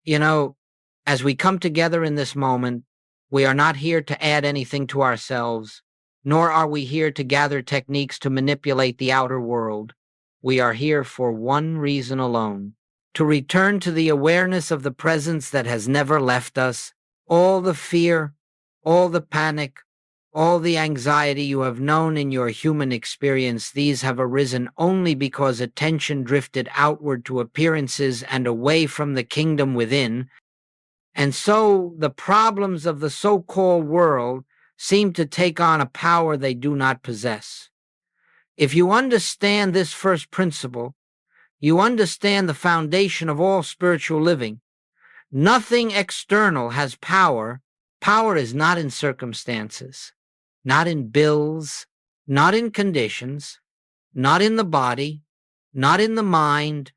You know, as we come together in this moment, we are not here to add anything to ourselves, nor are we here to gather techniques to manipulate the outer world. We are here for one reason alone: to return to the awareness of the presence that has never left us. All the fear, all the panic, all the anxiety you have known in your human experience, these have arisen only because attention drifted outward to appearances and away from the kingdom within. And so the problems of the so-called world seem to take on a power they do not possess. If you understand this first principle, you understand the foundation of all spiritual living. Nothing external has power. Power is not in circumstances, not in bills, not in conditions, not in the body, not in the mind.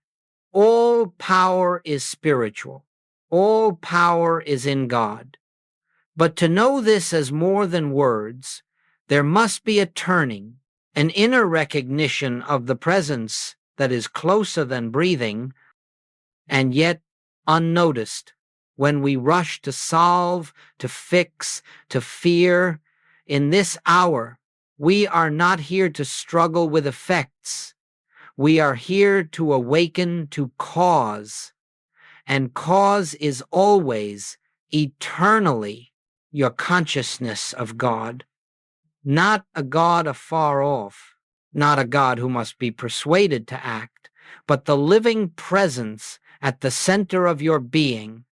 All power is spiritual. All power is in God. But to know this as more than words, there must be a turning, an inner recognition of the presence that is closer than breathing, and yet unnoticed when we rush to solve, to fix, to fear. In this hour, we are not here to struggle with effects. We are here to awaken to cause. And cause is always, eternally, your consciousness of God. Not a God afar off, not a God who must be persuaded to act, but the living presence at the center of your being.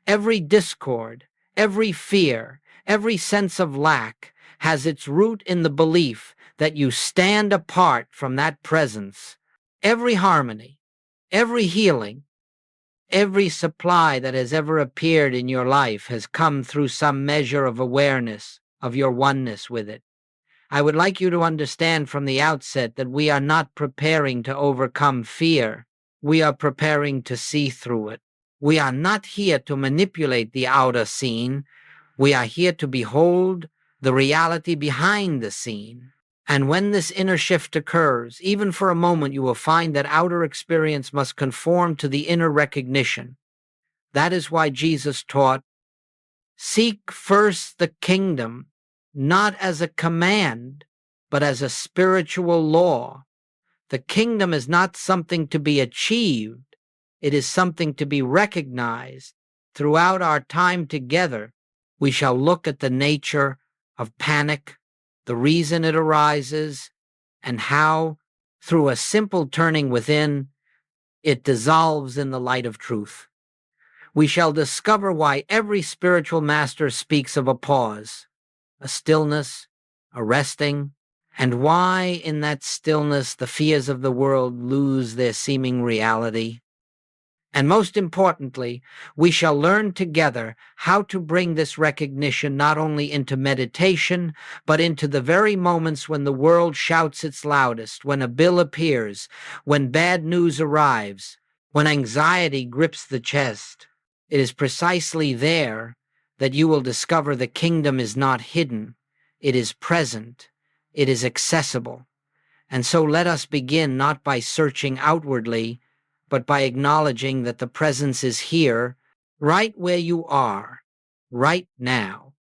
Every discord, every fear, every sense of lack has its root in the belief that you stand apart from that presence. Every harmony, every healing, every supply that has ever appeared in your life has come through some measure of awareness of your oneness with it. I would like you to understand from the outset that we are not preparing to overcome fear. We are preparing to see through it. We are not here to manipulate the outer scene. We are here to behold the reality behind the scene. And when this inner shift occurs, even for a moment, you will find that outer experience must conform to the inner recognition. That is why Jesus taught, seek first the kingdom, not as a command, but as a spiritual law. The kingdom is not something to be achieved. It is something to be recognized. Throughout our time together, we shall look at the nature of panic, the reason it arises, and how, through a simple turning within, it dissolves in the light of truth. We shall discover why every spiritual master speaks of a pause, a stillness, a resting, and why in that stillness the fears of the world lose their seeming reality. And most importantly, we shall learn together how to bring this recognition not only into meditation, but into the very moments when the world shouts its loudest, when a bill appears, when bad news arrives, when anxiety grips the chest. It is precisely there that you will discover the kingdom is not hidden. It is present. It is accessible. And so let us begin not by searching outwardly, but by acknowledging that the presence is here, right where you are, right now.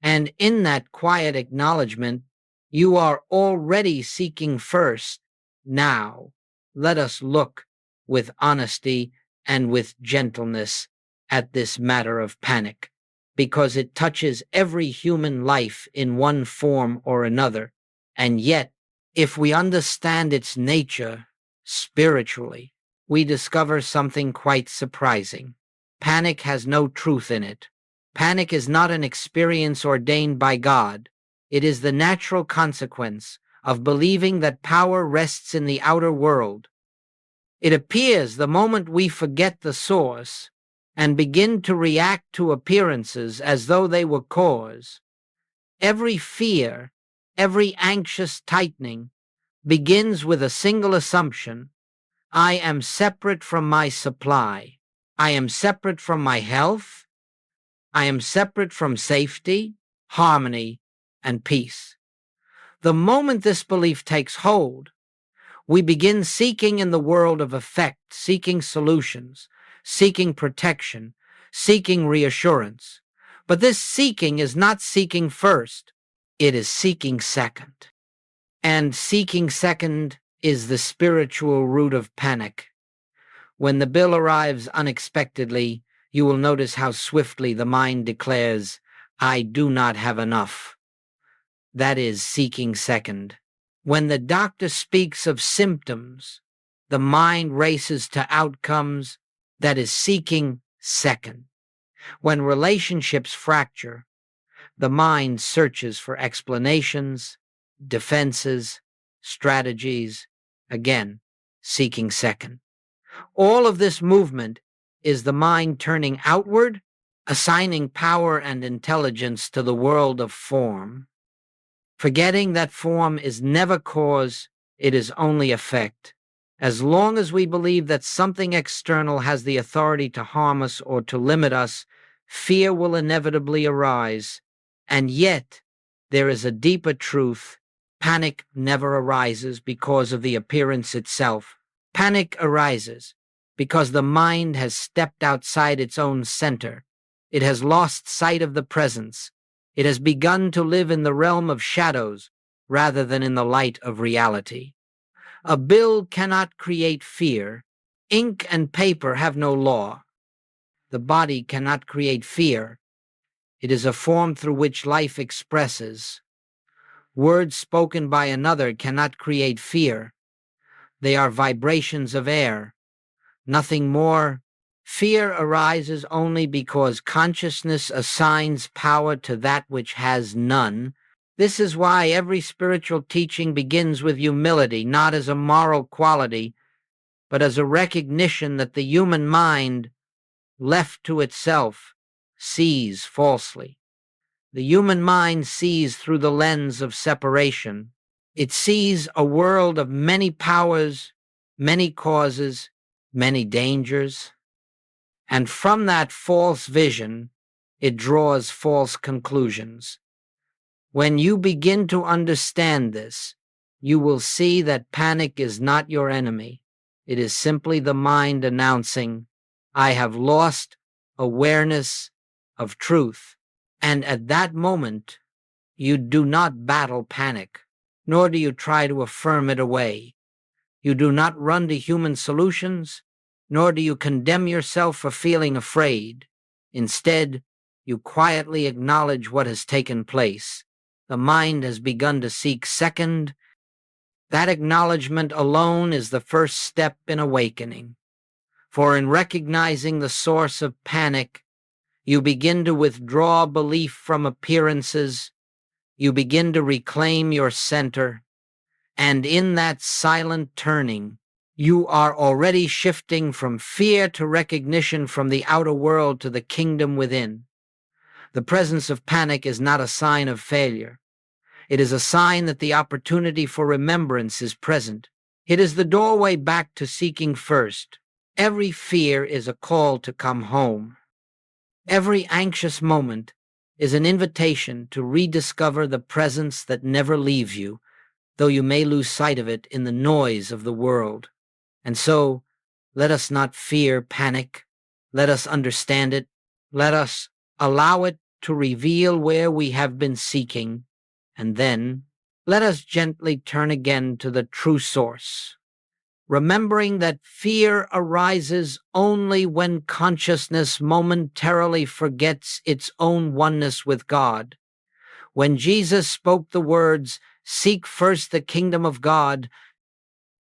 And in that quiet acknowledgement, you are already seeking first. Now, let us look with honesty and with gentleness at this matter of panic, because it touches every human life in one form or another. And yet, if we understand its nature spiritually, we discover something quite surprising. Panic has no truth in it. Panic is not an experience ordained by God. It is the natural consequence of believing that power rests in the outer world. It appears the moment we forget the source and begin to react to appearances as though they were cause. Every fear, every anxious tightening begins with a single assumption: I am separate from my supply. I am separate from my health. I am separate from safety, harmony, and peace. The moment this belief takes hold, we begin seeking in the world of effect, seeking solutions, seeking protection, seeking reassurance. But this seeking is not seeking first, it is seeking second. And seeking second is the spiritual root of panic. When the bill arrives unexpectedly, you will notice how swiftly the mind declares, "I do not have enough." That is seeking second. When the doctor speaks of symptoms, the mind races to outcomes. That is seeking second. When relationships fracture, the mind searches for explanations, defenses, strategies, again, seeking second. All of this movement is the mind turning outward, assigning power and intelligence to the world of form, forgetting that form is never cause, it is only effect. As long as we believe that something external has the authority to harm us or to limit us, fear will inevitably arise. And yet, there is a deeper truth. Panic never arises because of the appearance itself. Panic arises because the mind has stepped outside its own center. It has lost sight of the presence. It has begun to live in the realm of shadows rather than in the light of reality. A bill cannot create fear. Ink and paper have no law. The body cannot create fear. It is a form through which life expresses. Words spoken by another cannot create fear. They are vibrations of air. Nothing more. Fear arises only because consciousness assigns power to that which has none. This is why every spiritual teaching begins with humility, not as a moral quality, but as a recognition that the human mind, left to itself, sees falsely. The human mind sees through the lens of separation. It sees a world of many powers, many causes, many dangers. And from that false vision, it draws false conclusions. When you begin to understand this, you will see that panic is not your enemy. It is simply the mind announcing, "I have lost awareness of truth." And at that moment, you do not battle panic, nor do you try to affirm it away. You do not run to human solutions, nor do you condemn yourself for feeling afraid. Instead, you quietly acknowledge what has taken place. The mind has begun to seek second. That acknowledgement alone is the first step in awakening. For in recognizing the source of panic, you begin to withdraw belief from appearances. You begin to reclaim your center. And in that silent turning, you are already shifting from fear to recognition, from the outer world to the kingdom within. The presence of panic is not a sign of failure. It is a sign that the opportunity for remembrance is present. It is the doorway back to seeking first. Every fear is a call to come home. Every anxious moment is an invitation to rediscover the presence that never leaves you, though you may lose sight of it in the noise of the world. And so, let us not fear panic. Let us understand it. Let us allow it to reveal where we have been seeking. And then, let us gently turn again to the true source, remembering that fear arises only when consciousness momentarily forgets its own oneness with God. When Jesus spoke the words, "Seek first the kingdom of God,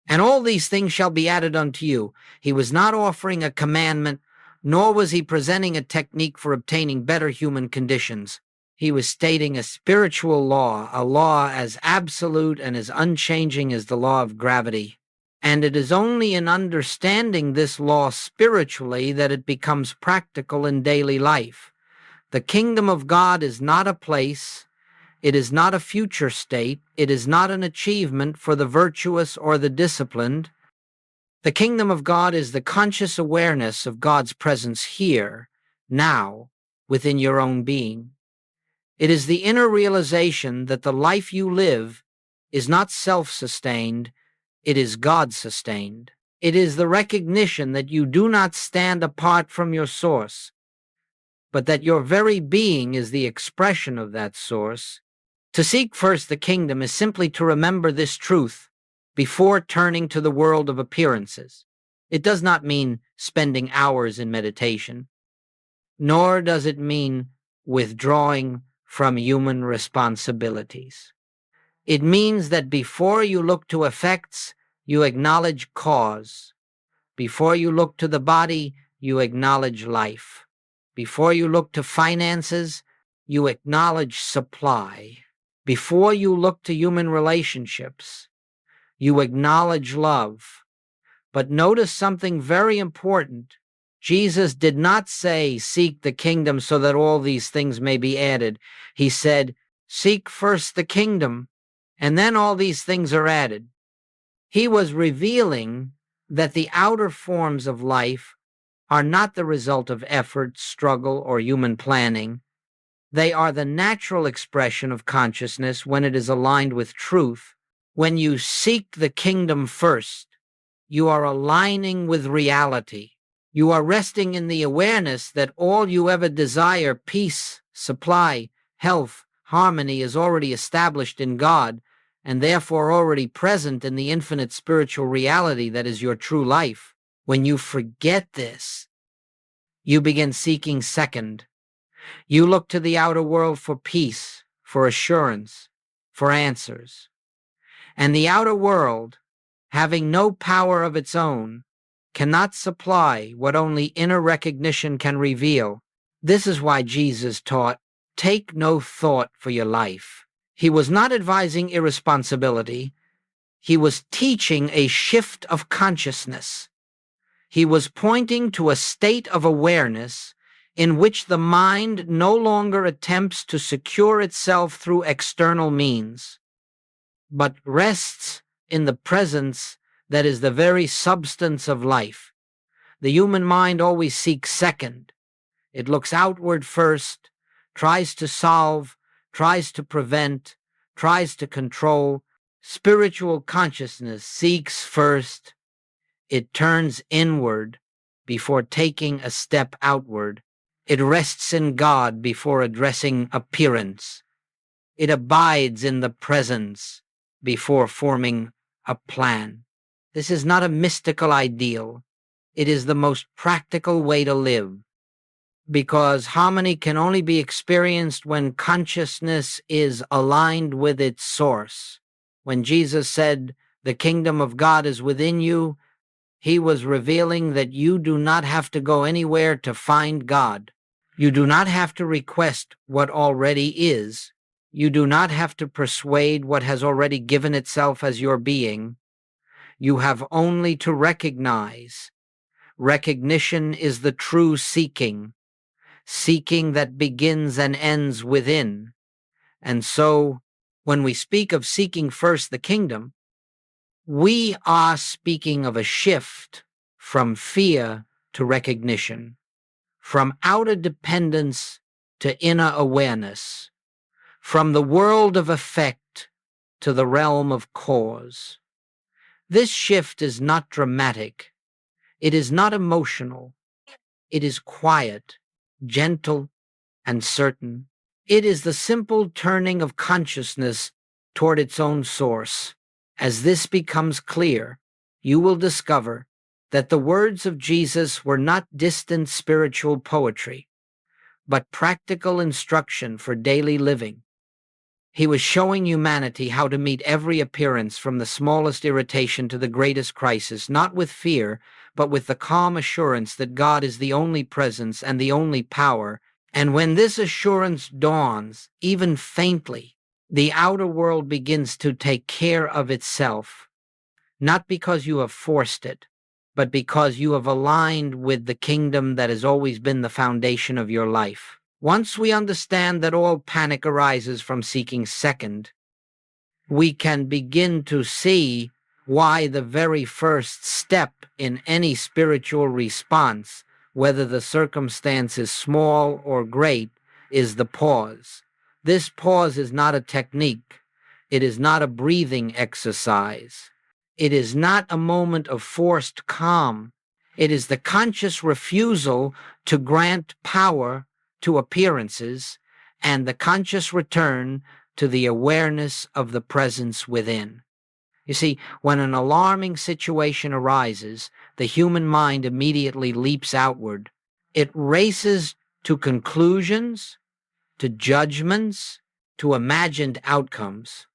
and all these things shall be added unto you," he was not offering a commandment, nor was he presenting a technique for obtaining better human conditions. He was stating a spiritual law, a law as absolute and as unchanging as the law of gravity. And it is only in understanding this law spiritually that it becomes practical in daily life. The kingdom of God is not a place. It is not a future state. It is not an achievement for the virtuous or the disciplined. The kingdom of God is the conscious awareness of God's presence here, now, within your own being. It is the inner realization that the life you live is not self-sustained, it is God-sustained. It is the recognition that you do not stand apart from your source, but that your very being is the expression of that source. To seek first the kingdom is simply to remember this truth before turning to the world of appearances. It does not mean spending hours in meditation, nor does it mean withdrawing from human responsibilities. It means that before you look to effects, you acknowledge cause. Before you look to the body, you acknowledge life. Before you look to finances, you acknowledge supply. Before you look to human relationships, you acknowledge love. But notice something very important. Jesus did not say, seek the kingdom so that all these things may be added. He said, seek first the kingdom, and then all these things are added. He was revealing that the outer forms of life are not the result of effort, struggle, or human planning. They are the natural expression of consciousness when it is aligned with truth. When you seek the kingdom first, you are aligning with reality. You are resting in the awareness that all you ever desire, peace, supply, health, harmony, is already established in God, and therefore already present in the infinite spiritual reality that is your true life. When you forget this, you begin seeking second. You look to the outer world for peace, for assurance, for answers. And the outer world, having no power of its own, cannot supply what only inner recognition can reveal. This is why Jesus taught, take no thought for your life. He was not advising irresponsibility. He was teaching a shift of consciousness. He was pointing to a state of awareness in which the mind no longer attempts to secure itself through external means, but rests in the presence that is the very substance of life. The human mind always seeks second. It looks outward first, tries to solve, tries to prevent, tries to control. Spiritual consciousness seeks first. It turns inward before taking a step outward. It rests in God before addressing appearance. It abides in the presence before forming a plan. This is not a mystical ideal. It is the most practical way to live, because harmony can only be experienced when consciousness is aligned with its source. When Jesus said, "The kingdom of God is within you," he was revealing that you do not have to go anywhere to find God. You do not have to request what already is. You do not have to persuade what has already given itself as your being. You have only to recognize. Recognition is the true seeking, seeking that begins and ends within. And so, when we speak of seeking first the kingdom, we are speaking of a shift from fear to recognition, from outer dependence to inner awareness, from the world of effect to the realm of cause. This shift is not dramatic. It is not emotional. It is quiet, gentle, and certain. It is the simple turning of consciousness toward its own source. As this becomes clear, you will discover that the words of Jesus were not distant spiritual poetry, but practical instruction for daily living. He was showing humanity how to meet every appearance, from the smallest irritation to the greatest crisis, not with fear, but with the calm assurance that God is the only presence and the only power. And when this assurance dawns, even faintly, the outer world begins to take care of itself, not because you have forced it, but because you have aligned with the kingdom that has always been the foundation of your life. Once we understand that all panic arises from seeking second, we can begin to see why the very first step in any spiritual response, whether the circumstance is small or great, is the pause. This pause is not a technique. It is not a breathing exercise. It is not a moment of forced calm. It is the conscious refusal to grant power to appearances and the conscious return to the awareness of the presence within. You see, when an alarming situation arises, the human mind immediately leaps outward. It races to conclusions, to judgments, to imagined outcomes.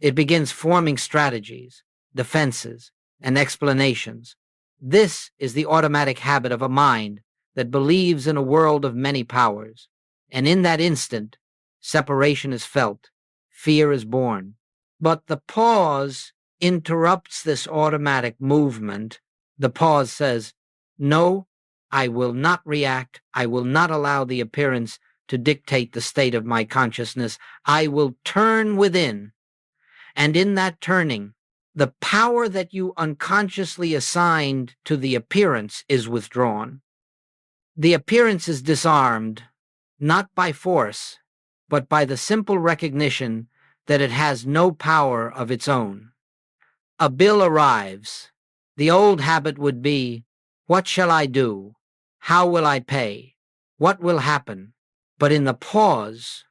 It begins forming strategies, defenses, and explanations. This is the automatic habit of a mind that believes in a world of many powers. And in that instant, separation is felt, fear is born. But the pause interrupts this automatic movement. The pause says, "No, I will not react. I will not allow the appearance to dictate the state of my consciousness. I will turn within." And in that turning, the power that you unconsciously assigned to the appearance is withdrawn. The appearance is disarmed, not by force, but by the simple recognition that it has no power of its own. A bill arrives. The old habit would be, "What shall I do? How will I pay? What will happen?" But in the pause,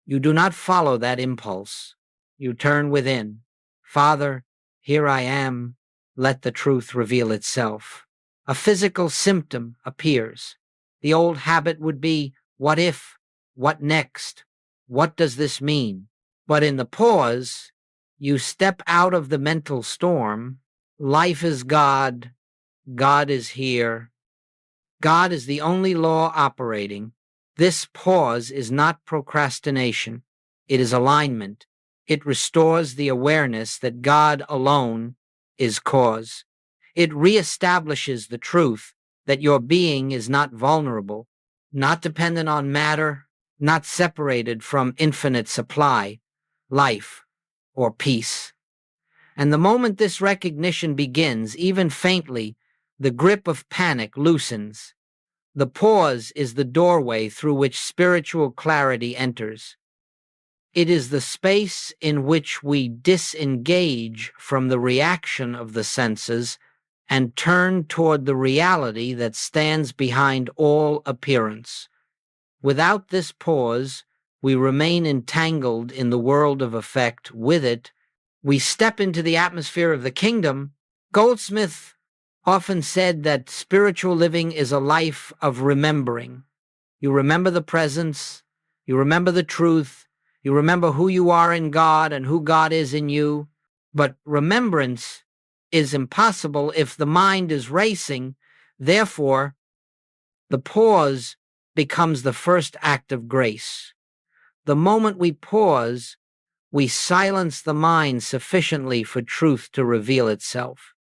you do not follow that impulse. You turn within. "Father, here I am. Let the truth reveal itself." A physical symptom appears. The old habit would be, "What if? What next? What does this mean?" But in the pause, you step out of the mental storm. Life is God. God is here. God is the only law operating. This pause is not procrastination. It is alignment. It restores the awareness that God alone is cause. It reestablishes the truth that your being is not vulnerable, not dependent on matter, not separated from infinite supply, life, or peace. And the moment this recognition begins, even faintly, the grip of panic loosens. The pause is the doorway through which spiritual clarity enters. It is the space in which we disengage from the reaction of the senses and turn toward the reality that stands behind all appearance. Without this pause, we remain entangled in the world of effect. With it, we step into the atmosphere of the kingdom. Goldsmith often said that spiritual living is a life of remembering. You remember the presence, you remember the truth, you remember who you are in God and who God is in you. But remembrance is impossible if the mind is racing. Therefore, the pause becomes the first act of grace. The moment we pause, we silence the mind sufficiently for truth to reveal itself.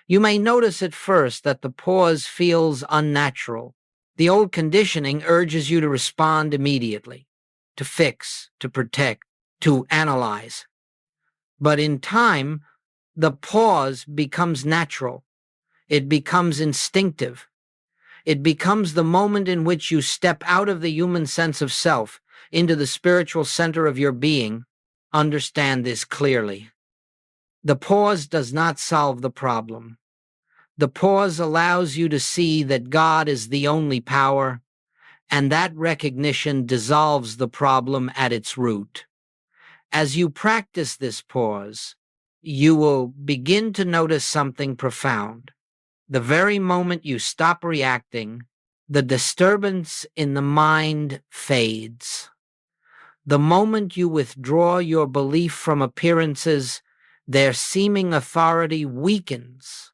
You may notice at first that the pause feels unnatural. The old conditioning urges you to respond immediately, to fix, to protect, to analyze. But in time, the pause becomes natural. It becomes instinctive. It becomes the moment in which you step out of the human sense of self into the spiritual center of your being. Understand this clearly. The pause does not solve the problem. The pause allows you to see that God is the only power, and that recognition dissolves the problem at its root. As you practice this pause, you will begin to notice something profound. The very moment you stop reacting, the disturbance in the mind fades. The moment you withdraw your belief from appearances, their seeming authority weakens.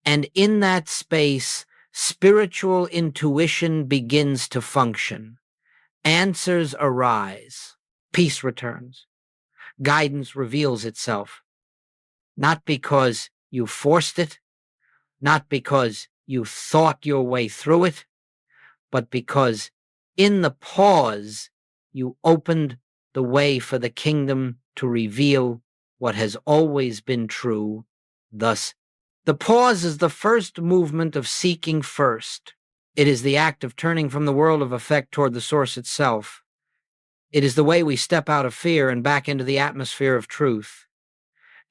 And in that space, spiritual intuition begins to function. Answers arise. Peace returns. Guidance reveals itself. Not because you forced it, not because you thought your way through it, but because in the pause, you opened the way for the kingdom to reveal what has always been true. Thus, the pause is the first movement of seeking first. It is the act of turning from the world of effect toward the source itself. It is the way we step out of fear and back into the atmosphere of truth.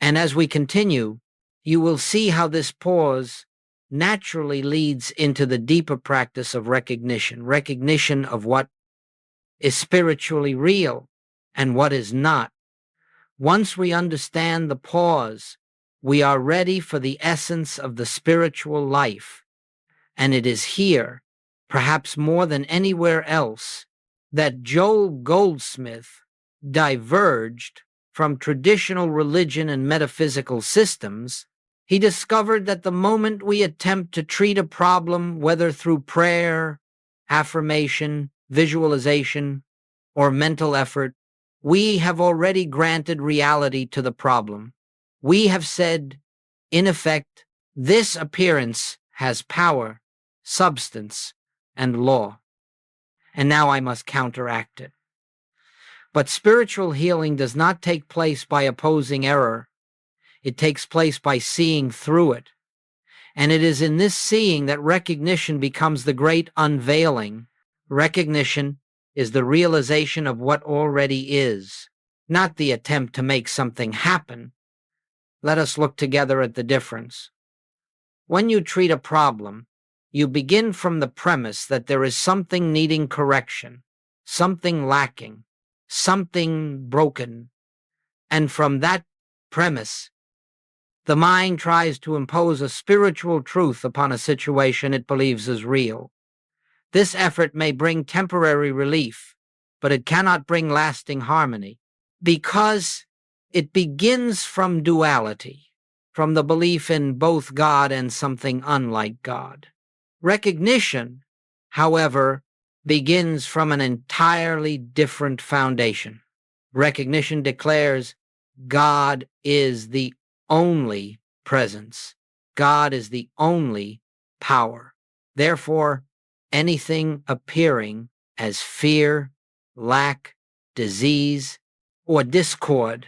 And as we continue, you will see how this pause naturally leads into the deeper practice of recognition of what is spiritually real and what is not. Once we understand the pause, we are ready for the essence of the spiritual life. And it is here, perhaps more than anywhere else, that Joel Goldsmith diverged from traditional religion and metaphysical systems. He discovered that the moment we attempt to treat a problem, whether through prayer, affirmation, visualization, or mental effort, we have already granted reality to the problem. We have said, in effect, this appearance has power, substance, and law. And now I must counteract it. But spiritual healing does not take place by opposing error. It takes place by seeing through it. And it is in this seeing that recognition becomes the great unveiling. Recognition is the realization of what already is, not the attempt to make something happen. Let us look together at the difference. When you treat a problem, you begin from the premise that there is something needing correction, something lacking, something broken. And from that premise, the mind tries to impose a spiritual truth upon a situation it believes is real. This effort may bring temporary relief, but it cannot bring lasting harmony, because it begins from duality, from the belief in both God and something unlike God. Recognition, however, begins from an entirely different foundation. Recognition declares God is the only presence. God is the only power. Therefore, anything appearing as fear, lack, disease, or discord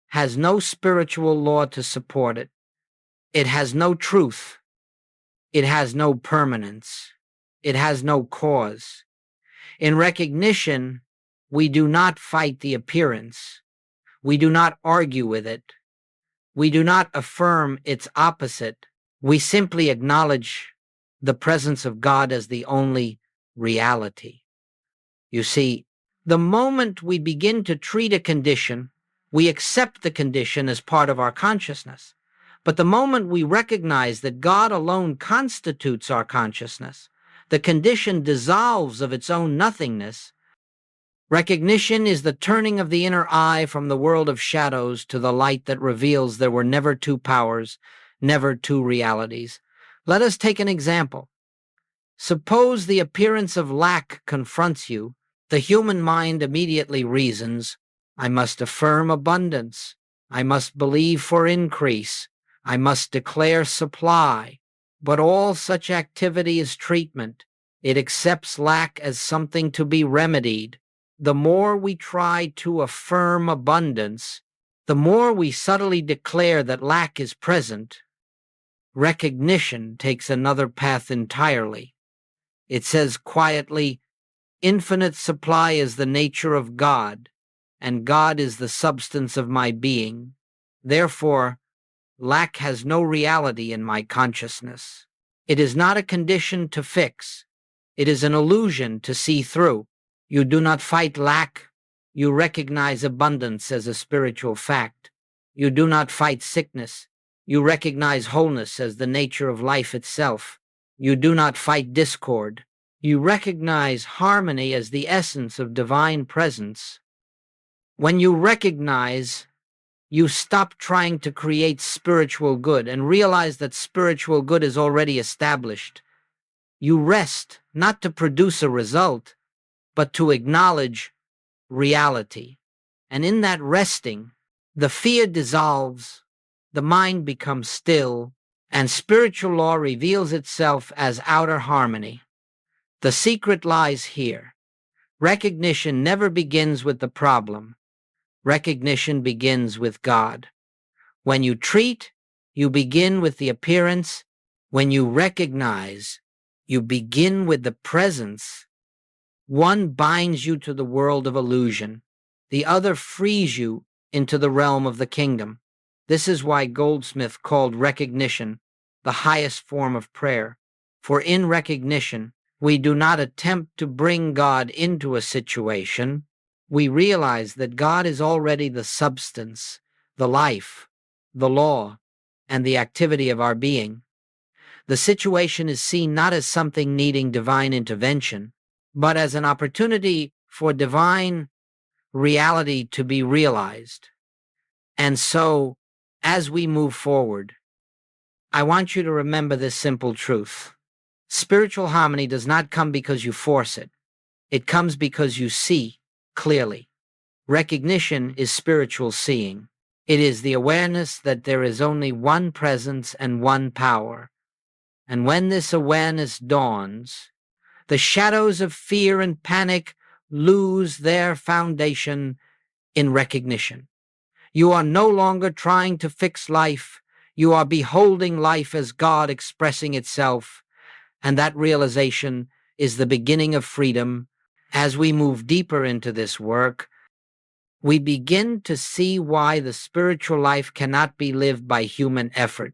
has no spiritual law to support it. It has no truth. It has no permanence. It has no cause. In recognition, we do not fight the appearance. We do not argue with it. We do not affirm its opposite. We simply acknowledge the presence of God as the only reality. You see, the moment we begin to treat a condition, we accept the condition as part of our consciousness. But the moment we recognize that God alone constitutes our consciousness, the condition dissolves of its own nothingness. Recognition is the turning of the inner eye from the world of shadows to the light that reveals there were never two powers, never two realities. Let us take an example. Suppose the appearance of lack confronts you. The human mind immediately reasons, I must affirm abundance. I must believe for increase. I must declare supply. But all such activity is treatment. It accepts lack as something to be remedied. The more we try to affirm abundance, the more we subtly declare that lack is present. Recognition takes another path entirely. It says quietly, infinite supply is the nature of God, and God is the substance of my being. Therefore, lack has no reality in my consciousness. It is not a condition to fix. It is an illusion to see through. You do not fight lack. You recognize abundance as a spiritual fact. You do not fight sickness. You recognize wholeness as the nature of life itself. You do not fight discord. You recognize harmony as the essence of divine presence. When you recognize, you stop trying to create spiritual good and realize that spiritual good is already established. You rest not to produce a result, but to acknowledge reality. And in that resting, the fear dissolves, the mind becomes still, and spiritual law reveals itself as outer harmony. The secret lies here. Recognition never begins with the problem. Recognition begins with God. When you treat, you begin with the appearance. When you recognize, you begin with the presence. One binds you to the world of illusion. The other frees you into the realm of the kingdom. This is why Goldsmith called recognition the highest form of prayer. For in recognition, we do not attempt to bring God into a situation. We realize that God is already the substance, the life, the law, and the activity of our being. The situation is seen not as something needing divine intervention, but as an opportunity for divine reality to be realized. And so, as we move forward, I want you to remember this simple truth. Spiritual harmony does not come because you force it. It comes because you see clearly. Recognition is spiritual seeing. It is the awareness that there is only one presence and one power. And when this awareness dawns, the shadows of fear and panic lose their foundation in recognition. You are no longer trying to fix life. You are beholding life as God expressing itself, and that realization is the beginning of freedom. As we move deeper into this work, we begin to see why the spiritual life cannot be lived by human effort.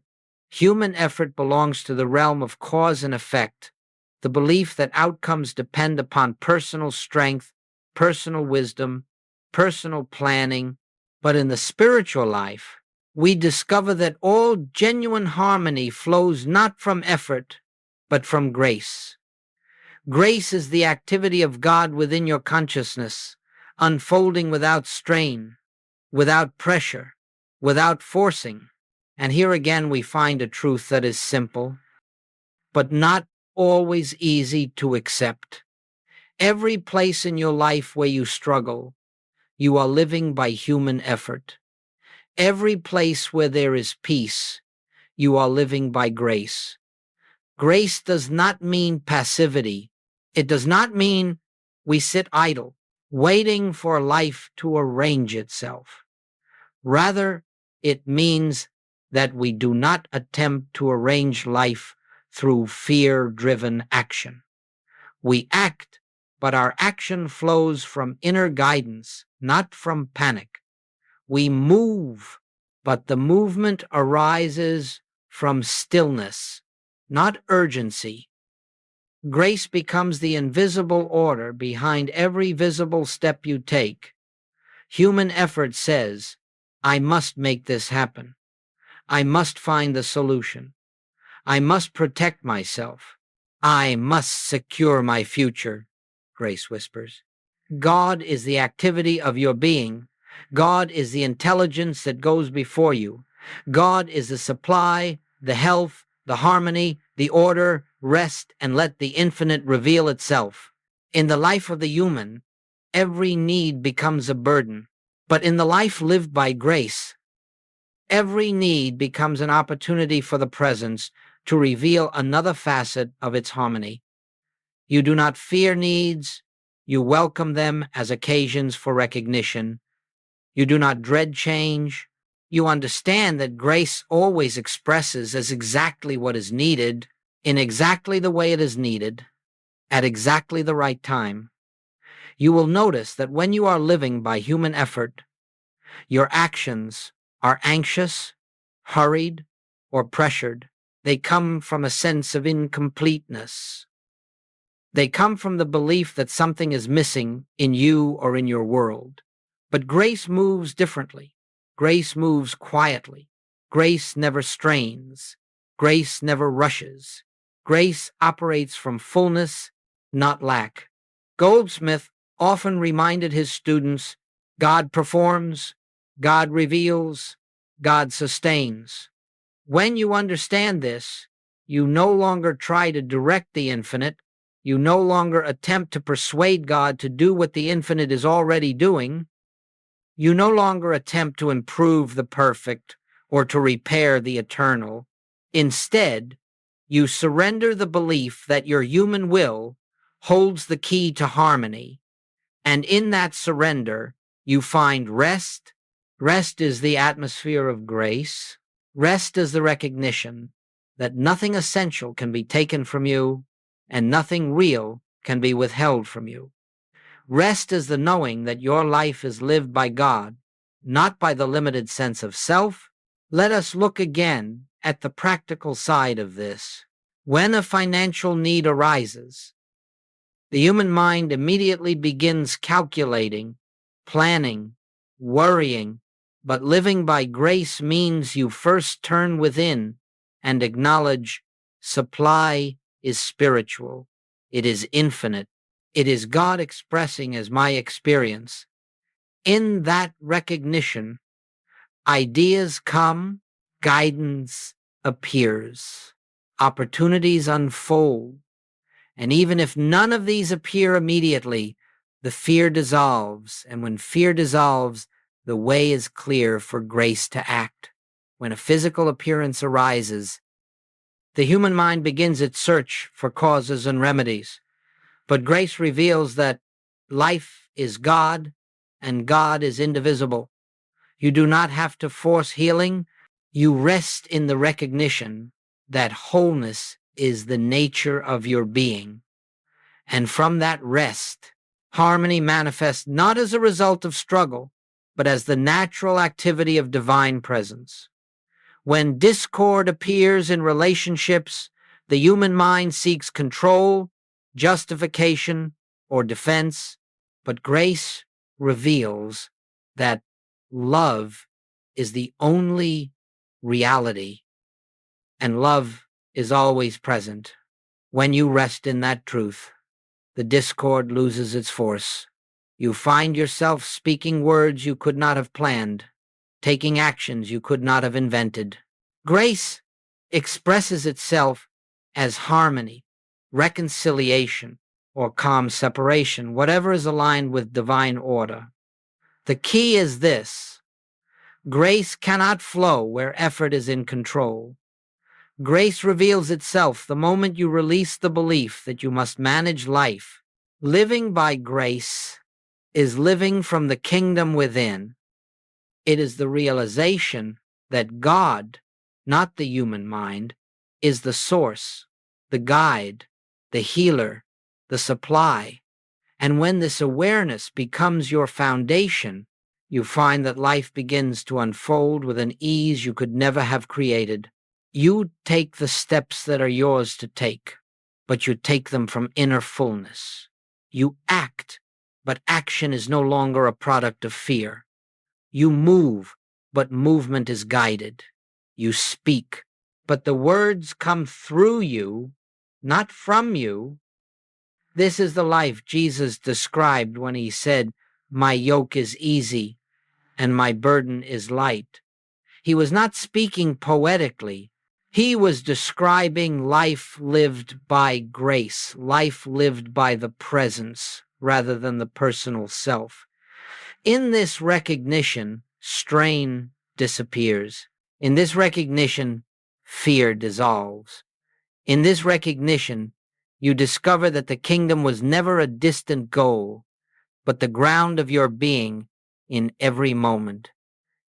Human effort belongs to the realm of cause and effect, the belief that outcomes depend upon personal strength, personal wisdom, personal planning. But in the spiritual life, we discover that all genuine harmony flows not from effort, but from grace. Grace is the activity of God within your consciousness, unfolding without strain, without pressure, without forcing. And here again we find a truth that is simple, but not always easy to accept. Every place in your life where you struggle, you are living by human effort. Every place where there is peace, you are living by grace. Grace does not mean passivity. It does not mean we sit idle, waiting for life to arrange itself. Rather, it means that we do not attempt to arrange life through fear-driven action. We act, but our action flows from inner guidance, not from panic. We move, but the movement arises from stillness, not urgency. Grace becomes the invisible order behind every visible step you take. Human effort says, I must make this happen. I must find the solution. I must protect myself. I must secure my future, Grace whispers. God is the activity of your being. God is the intelligence that goes before you. God is the supply, the health, the harmony, the order. Rest and let the infinite reveal itself. In the life of the human, every need becomes a burden. But in the life lived by grace, every need becomes an opportunity for the presence to reveal another facet of its harmony. You do not fear needs. You welcome them as occasions for recognition. You do not dread change. You understand that grace always expresses as exactly what is needed, in exactly the way it is needed, at exactly the right time. You will notice that when you are living by human effort, your actions are anxious, hurried, or pressured. They come from a sense of incompleteness. They come from the belief that something is missing in you or in your world. But grace moves differently. Grace moves quietly. Grace never strains. Grace never rushes. Grace operates from fullness, not lack. Goldsmith often reminded his students, God performs, God reveals, God sustains. When you understand this, you no longer try to direct the infinite. You no longer attempt to persuade God to do what the infinite is already doing. You no longer attempt to improve the perfect or to repair the eternal. Instead, you surrender the belief that your human will holds the key to harmony, and in that surrender, you find rest. Rest is the atmosphere of grace. Rest is the recognition that nothing essential can be taken from you and nothing real can be withheld from you. Rest is the knowing that your life is lived by God, not by the limited sense of self, Let us look again at the practical side of this. When a financial need arises, the human mind immediately begins calculating, planning, worrying, but living by grace means you first turn within and acknowledge supply is spiritual. It is infinite. It is God expressing as my experience. In that recognition, ideas come, guidance appears, opportunities unfold, and even if none of these appear immediately, the fear dissolves, and when fear dissolves, the way is clear for grace to act. When a physical appearance arises, the human mind begins its search for causes and remedies, but grace reveals that life is God and God is indivisible. You do not have to force healing. You rest in the recognition that wholeness is the nature of your being. And from that rest, harmony manifests not as a result of struggle, but as the natural activity of divine presence. When discord appears in relationships, the human mind seeks control, justification, or defense, but grace reveals that love is the only reality, and love is always present. When you rest in that truth, the discord loses its force. You find yourself speaking words you could not have planned, taking actions you could not have invented. Grace expresses itself as harmony, reconciliation, or calm separation, whatever is aligned with divine order. The key is this: grace cannot flow where effort is in control. Grace reveals itself the moment you release the belief that you must manage life. Living by grace is living from the kingdom within. It is the realization that God, not the human mind, is the source, the guide, the healer, the supply. And when this awareness becomes your foundation, you find that life begins to unfold with an ease you could never have created. You take the steps that are yours to take, but you take them from inner fullness. You act, but action is no longer a product of fear. You move, but movement is guided. You speak, but the words come through you, not from you. This is the life Jesus described when he said, "My yoke is easy and my burden is light." He was not speaking poetically. He was describing life lived by grace, life lived by the presence rather than the personal self. In this recognition, strain disappears. In this recognition, fear dissolves. In this recognition, you discover that the kingdom was never a distant goal, but the ground of your being in every moment.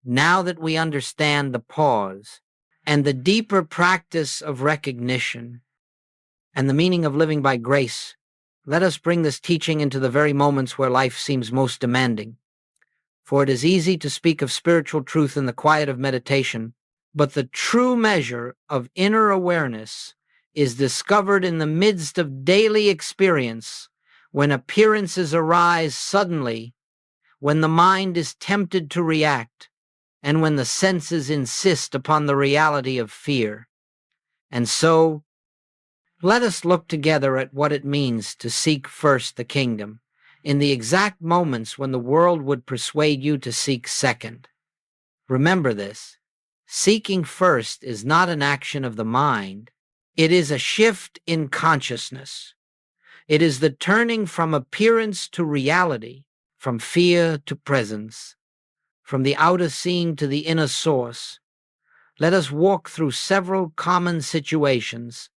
Now that we understand the pause and the deeper practice of recognition and the meaning of living by grace, let us bring this teaching into the very moments where life seems most demanding. For it is easy to speak of spiritual truth in the quiet of meditation, but the true measure of inner awareness is discovered in the midst of daily experience, when appearances arise suddenly, when the mind is tempted to react, and when the senses insist upon the reality of fear. And so, let us look together at what it means to seek first the kingdom, in the exact moments when the world would persuade you to seek second. Remember this: seeking first is not an action of the mind. It is a shift in consciousness. It is the turning from appearance to reality, from fear to presence, from the outer seeing to the inner source. Let us walk through several common situations,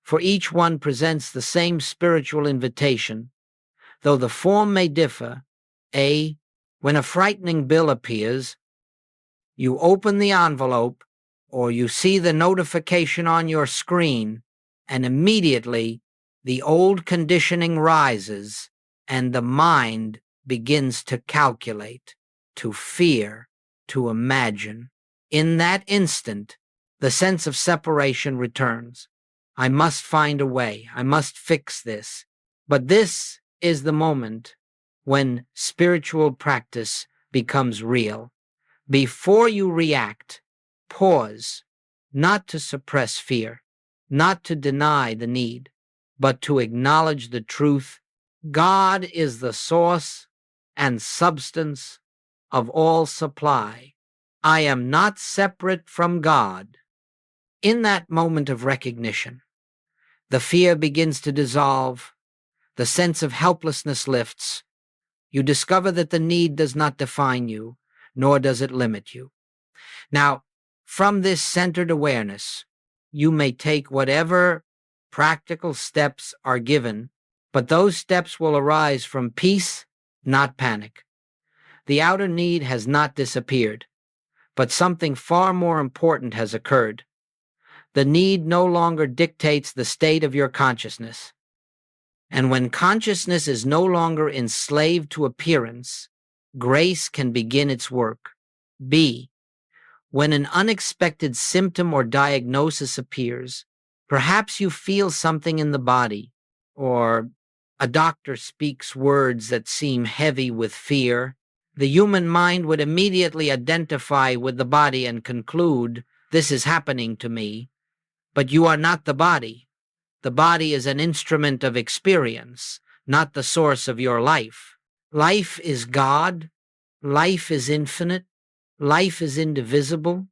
for each one presents the same spiritual invitation, though the form may differ. A. When a frightening bill appears, you open the envelope or you see the notification on your screen, and immediately the old conditioning rises and the mind begins to calculate, to fear, to imagine. In that instant, the sense of separation returns. I must find a way. I must fix this. But this is the moment when spiritual practice becomes real. Before you react, pause, not to suppress fear, not to deny the need, but to acknowledge the truth. God is the source and substance of all supply. I am not separate from God. In that moment of recognition, the fear begins to dissolve, the sense of helplessness lifts. You discover that the need does not define you, nor does it limit you. Now, from this centered awareness, you may take whatever practical steps are given, but those steps will arise from peace, not panic. The outer need has not disappeared, but something far more important has occurred. The need no longer dictates the state of your consciousness. And when consciousness is no longer enslaved to appearance, grace can begin its work. B. When an unexpected symptom or diagnosis appears, perhaps you feel something in the body, or a doctor speaks words that seem heavy with fear, the human mind would immediately identify with the body and conclude, this is happening to me. But you are not the body. The body is an instrument of experience, not the source of your life. Life is God. Life is infinite. Life is indivisible.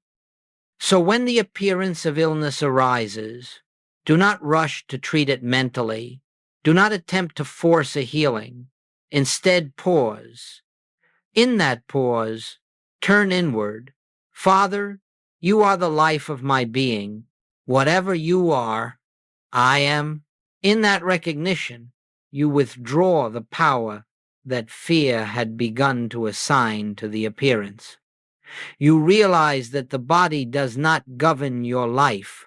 So when the appearance of illness arises, do not rush to treat it mentally. Do not attempt to force a healing. Instead, pause. In that pause, turn inward. Father, you are the life of my being. Whatever you are, I am. In that recognition, you withdraw the power that fear had begun to assign to the appearance. You realize that the body does not govern your life.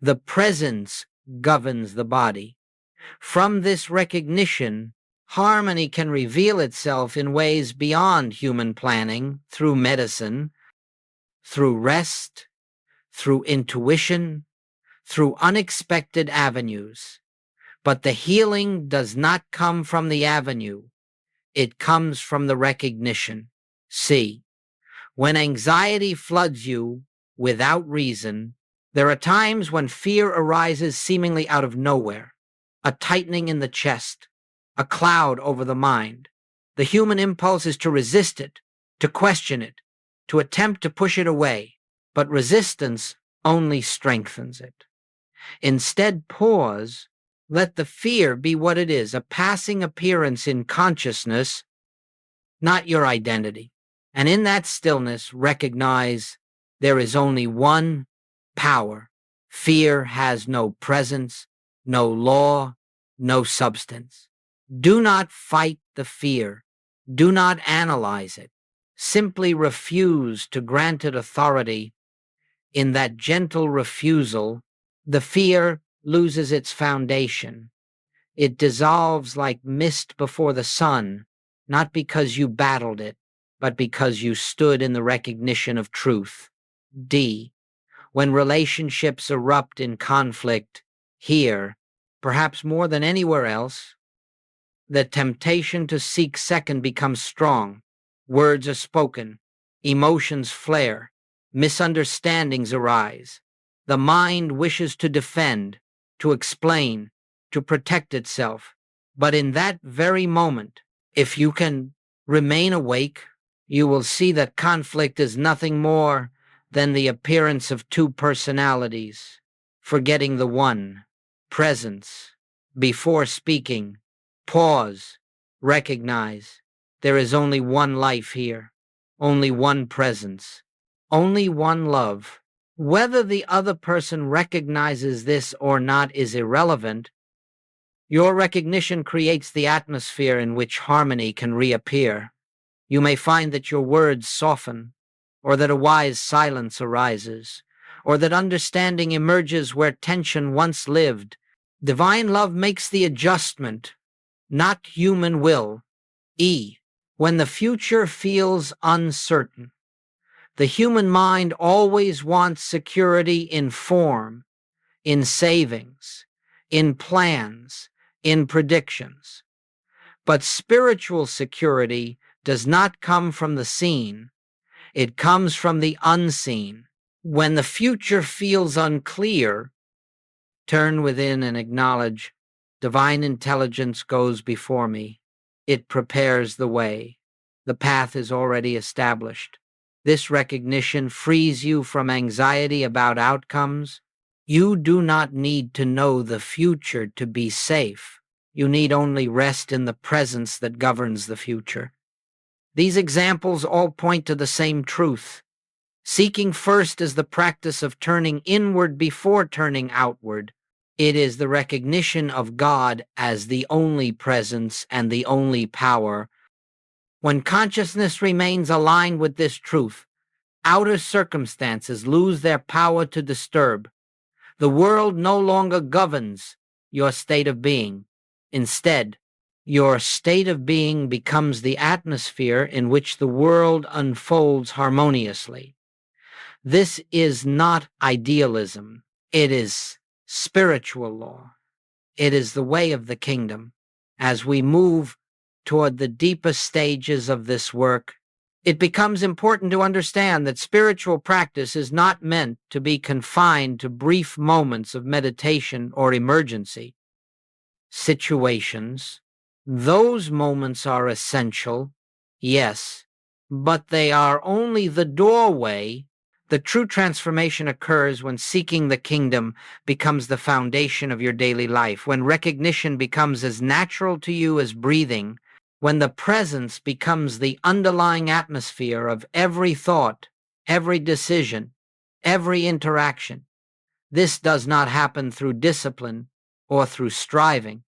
The presence governs the body. From this recognition, harmony can reveal itself in ways beyond human planning, through medicine, through rest, through intuition, through unexpected avenues. But the healing does not come from the avenue. It comes from the recognition. See, when anxiety floods you without reason, there are times when fear arises seemingly out of nowhere, a tightening in the chest, a cloud over the mind. The human impulse is to resist it, to question it, to attempt to push it away, but resistance only strengthens it. Instead, pause, let the fear be what it is, a passing appearance in consciousness, not your identity. And in that stillness, recognize there is only one power. Fear has no presence, no law, no substance. Do not fight the fear. Do not analyze it. Simply refuse to grant it authority. In that gentle refusal, the fear loses its foundation. It dissolves like mist before the sun, not because you battled it, but because you stood in the recognition of truth. D. When relationships erupt in conflict, here, perhaps more than anywhere else, the temptation to seek second becomes strong. Words are spoken, emotions flare, misunderstandings arise. The mind wishes to defend, to explain, to protect itself. But in that very moment, if you can remain awake, you will see that conflict is nothing more than the appearance of two personalities, forgetting the one, presence. Before speaking, pause, recognize there is only one life here, only one presence, only one love. Whether the other person recognizes this or not is irrelevant. Your recognition creates the atmosphere in which harmony can reappear. You may find that your words soften, or that a wise silence arises, or that understanding emerges where tension once lived. Divine love makes the adjustment, not human will. E. When the future feels uncertain, The human mind always wants security in form, in savings, in plans, in predictions. But spiritual security does not come from the seen, it comes from the unseen. When the future feels unclear, turn within and acknowledge, divine intelligence goes before me. It prepares the way. The path is already established. This recognition frees you from anxiety about outcomes. You do not need to know the future to be safe. You need only rest in the presence that governs the future. These examples all point to the same truth. Seeking first is the practice of turning inward before turning outward. It is the recognition of God as the only presence and the only power. When consciousness remains aligned with this truth, outer circumstances lose their power to disturb. The world no longer governs your state of being. Instead, your state of being becomes the atmosphere in which the world unfolds harmoniously. This is not idealism. It is spiritual law. It is the way of the kingdom. As we move toward the deepest stages of this work, it becomes important to understand that spiritual practice is not meant to be confined to brief moments of meditation or emergency situations. Those moments are essential, yes, but they are only the doorway. The true transformation occurs when seeking the kingdom becomes the foundation of your daily life, when recognition becomes as natural to you as breathing, when the presence becomes the underlying atmosphere of every thought, every decision, every interaction. This does not happen through discipline or through striving.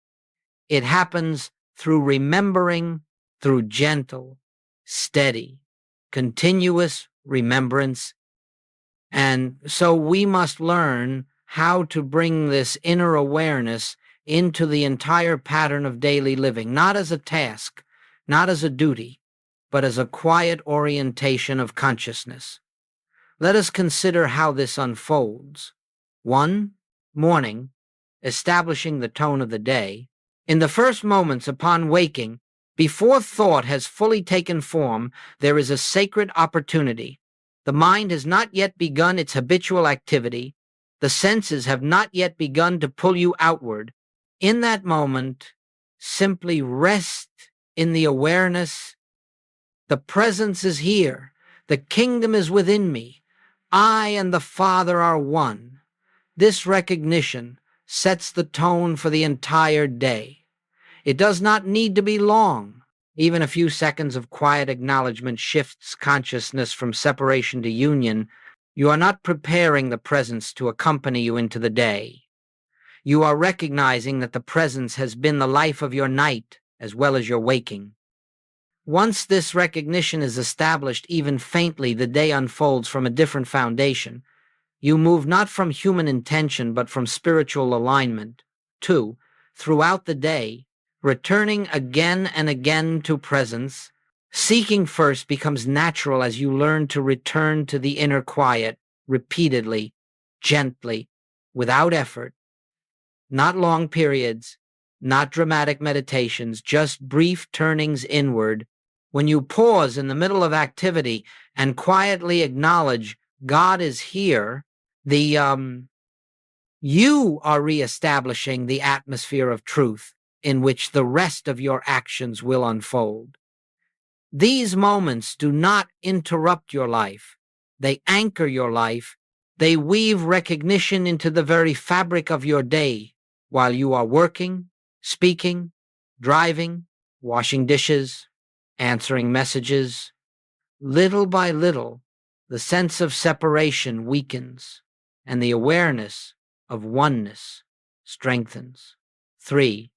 It happens through remembering, through gentle, steady, continuous remembrance. And so we must learn how to bring this inner awareness into the entire pattern of daily living, not as a task, not as a duty, but as a quiet orientation of consciousness. Let us consider how this unfolds. 1. Morning, establishing the tone of the day. In the first moments upon waking, before thought has fully taken form, there is a sacred opportunity. The mind has not yet begun its habitual activity. The senses have not yet begun to pull you outward. In that moment, simply rest in the awareness. The presence is here. The kingdom is within me. I and the Father are one. This recognition sets the tone for the entire day. It does not need to be long. Even a few seconds of quiet acknowledgement shifts consciousness from separation to union. You are not preparing the presence to accompany you into the day. You are recognizing that the presence has been the life of your night as well as your waking. Once this recognition is established, even faintly, the day unfolds from a different foundation. You move not from human intention, but from spiritual alignment. 2. Throughout the day, returning again and again to presence, seeking first becomes natural as you learn to return to the inner quiet repeatedly, gently, without effort. Not long periods, not dramatic meditations, just brief turnings inward. When you pause in the middle of activity and quietly acknowledge God is here, you are reestablishing the atmosphere of truth in which the rest of your actions will unfold. These moments do not interrupt your life. They anchor your life. They weave recognition into the very fabric of your day while you are working, speaking, driving, washing dishes, answering messages. Little by little, the sense of separation weakens and the awareness of oneness strengthens. 3.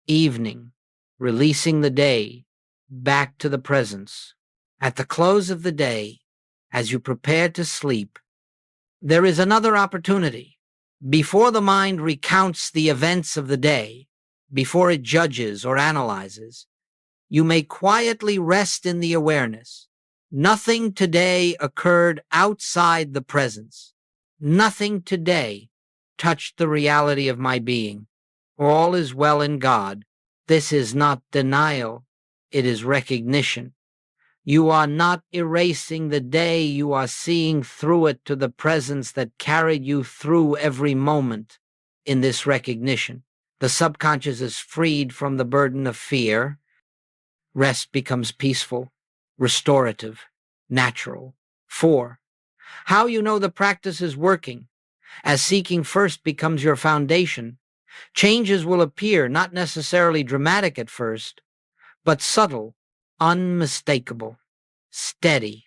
Evening, releasing the day back to the presence. At the close of the day, as you prepare to sleep, there is another opportunity. Before the mind recounts the events of the day, before it judges or analyzes, you may quietly rest in the awareness. Nothing today occurred outside the presence. Nothing today touched the reality of my being. All is well in God. This is not denial. It is recognition. You are not erasing the day, you are seeing through it to the presence that carried you through every moment in this recognition. The subconscious is freed from the burden of fear. Rest becomes peaceful, restorative, natural. 4. How you know the practice is working. As seeking first becomes your foundation, changes will appear, not necessarily dramatic at first, but subtle, unmistakable, steady.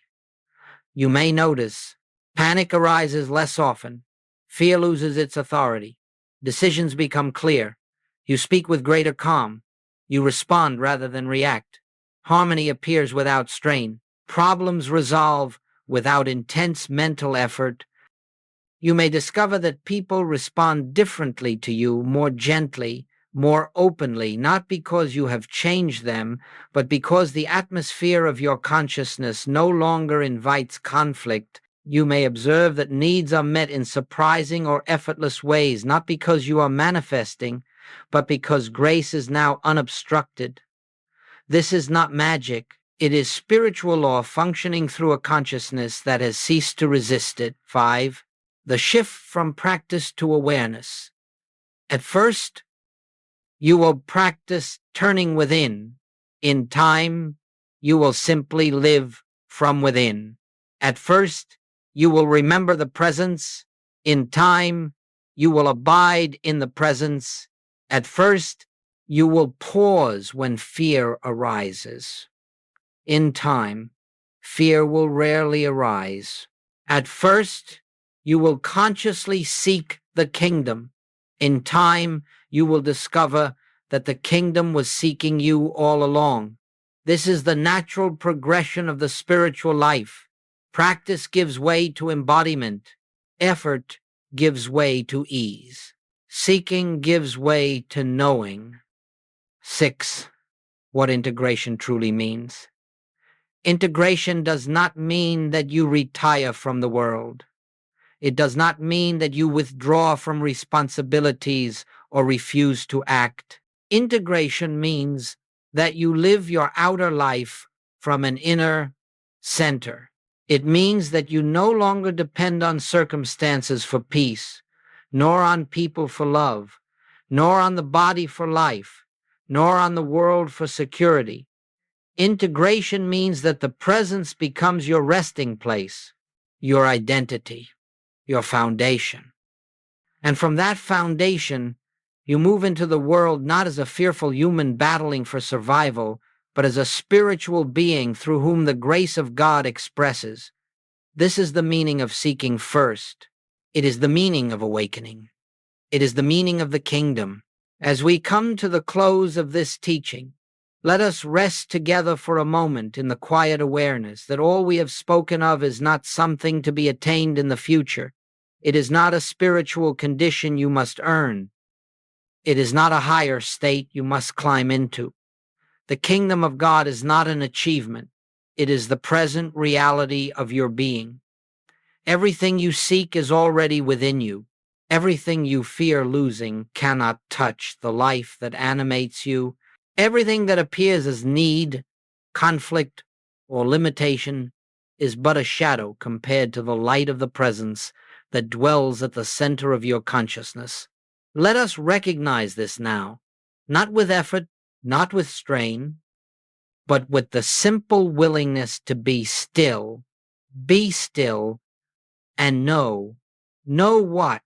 You may notice panic arises less often, fear loses its authority, decisions become clear, you speak with greater calm, you respond rather than react, harmony appears without strain, problems resolve without intense mental effort. You may discover that people respond differently to you, more gently, more openly, not because you have changed them, but because the atmosphere of your consciousness no longer invites conflict. You may observe that needs are met in surprising or effortless ways, not because you are manifesting, but because grace is now unobstructed. This is not magic. It is spiritual law functioning through a consciousness that has ceased to resist it. 5. The shift from practice to awareness. At first, you will practice turning within. In time, you will simply live from within. At first, you will remember the presence. In time, you will abide in the presence. At first, you will pause when fear arises. In time, fear will rarely arise. At first, you will consciously seek the kingdom. In time, you will discover that the kingdom was seeking you all along. This is the natural progression of the spiritual life. Practice gives way to embodiment. Effort gives way to ease. Seeking gives way to knowing. 6. What integration truly means. Integration does not mean that you retire from the world. It does not mean that you withdraw from responsibilities or refuse to act. Integration means that you live your outer life from an inner center. It means that you no longer depend on circumstances for peace, nor on people for love, nor on the body for life, nor on the world for security. Integration means that the presence becomes your resting place, your identity, your foundation. And from that foundation, you move into the world not as a fearful human battling for survival, but as a spiritual being through whom the grace of God expresses. This is the meaning of seeking first. It is the meaning of awakening. It is the meaning of the kingdom. As we come to the close of this teaching, let us rest together for a moment in the quiet awareness that all we have spoken of is not something to be attained in the future. It is not a spiritual condition you must earn. It is not a higher state you must climb into. The kingdom of God is not an achievement. It is the present reality of your being. Everything you seek is already within you. Everything you fear losing cannot touch the life that animates you. Everything that appears as need, conflict, or limitation is but a shadow compared to the light of the presence that dwells at the center of your consciousness. Let us recognize this now, not with effort, not with strain, but with the simple willingness to be still, and know. Know what?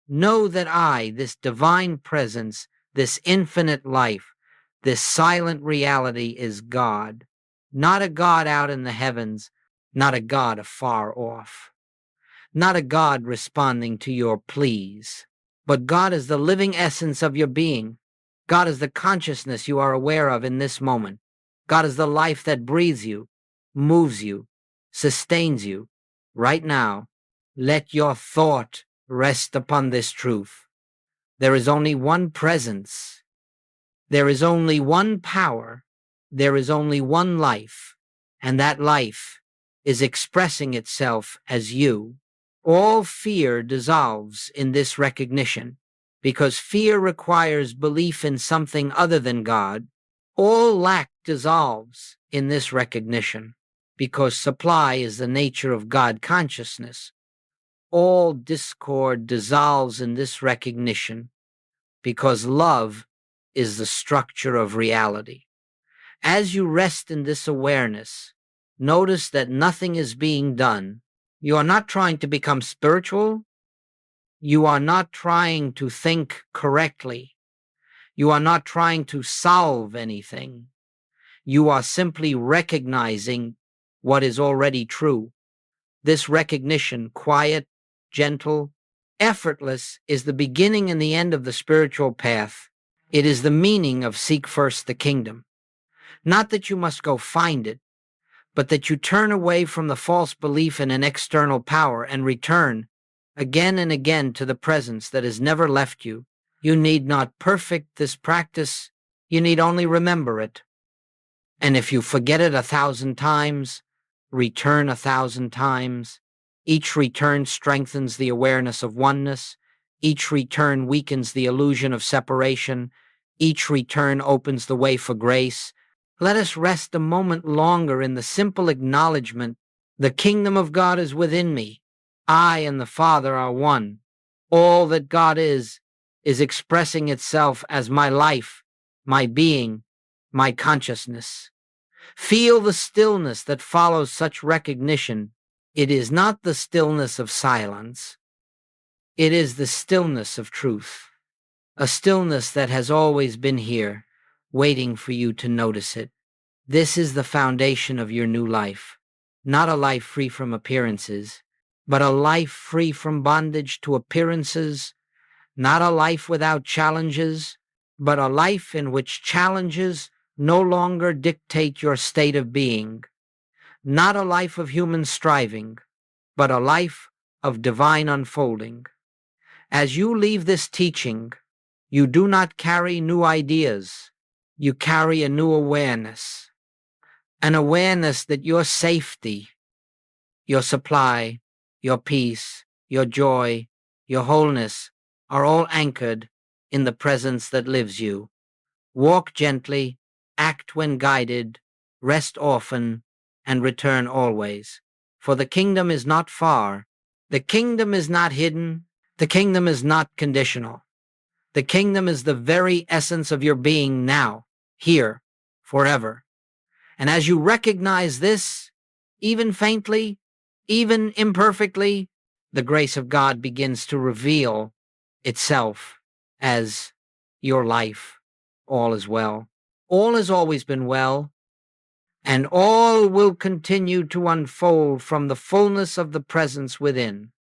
Know that I, this divine presence, this infinite life, this silent reality is God, not a God out in the heavens, not a God afar off, not a God responding to your pleas, but God is the living essence of your being. God is the consciousness you are aware of in this moment. God is the life that breathes you, moves you, sustains you. Right now, let your thought rest upon this truth. There is only one presence. There is only one power. There is only one life. And that life is expressing itself as you. All fear dissolves in this recognition, because fear requires belief in something other than God. All lack dissolves in this recognition, because supply is the nature of God consciousness. All discord dissolves in this recognition, because love is the structure of reality. As you rest in this awareness, notice that nothing is being done. You are not trying to become spiritual. You are not trying to think correctly. You are not trying to solve anything. You are simply recognizing what is already true. This recognition, quiet, gentle, effortless, is the beginning and the end of the spiritual path. It is the meaning of seek first the kingdom. Not that you must go find it, but that you turn away from the false belief in an external power and return again and again to the presence that has never left you. You need not perfect this practice, you need only remember it. And if you forget it 1,000 times, return 1,000 times. Each return strengthens the awareness of oneness. Each return weakens the illusion of separation. Each return opens the way for grace. Let us rest a moment longer in the simple acknowledgement, the kingdom of God is within me. I and the Father are one. All that God is expressing itself as my life, my being, my consciousness. Feel the stillness that follows such recognition. It is not the stillness of silence. It is the stillness of truth, a stillness that has always been here, waiting for you to notice it. This is the foundation of your new life, not a life free from appearances, but a life free from bondage to appearances, not a life without challenges, but a life in which challenges no longer dictate your state of being, not a life of human striving, but a life of divine unfolding. As you leave this teaching, you do not carry new ideas, you carry a new awareness, an awareness that your safety, your supply, your peace, your joy, your wholeness are all anchored in the presence that lives you. Walk gently, act when guided, rest often, and return always. For the kingdom is not far. The kingdom is not hidden. The kingdom is not conditional. The kingdom is the very essence of your being now, here, forever. And as you recognize this, even faintly, even imperfectly, the grace of God begins to reveal itself as your life. All is well. All has always been well, and all will continue to unfold from the fullness of the presence within.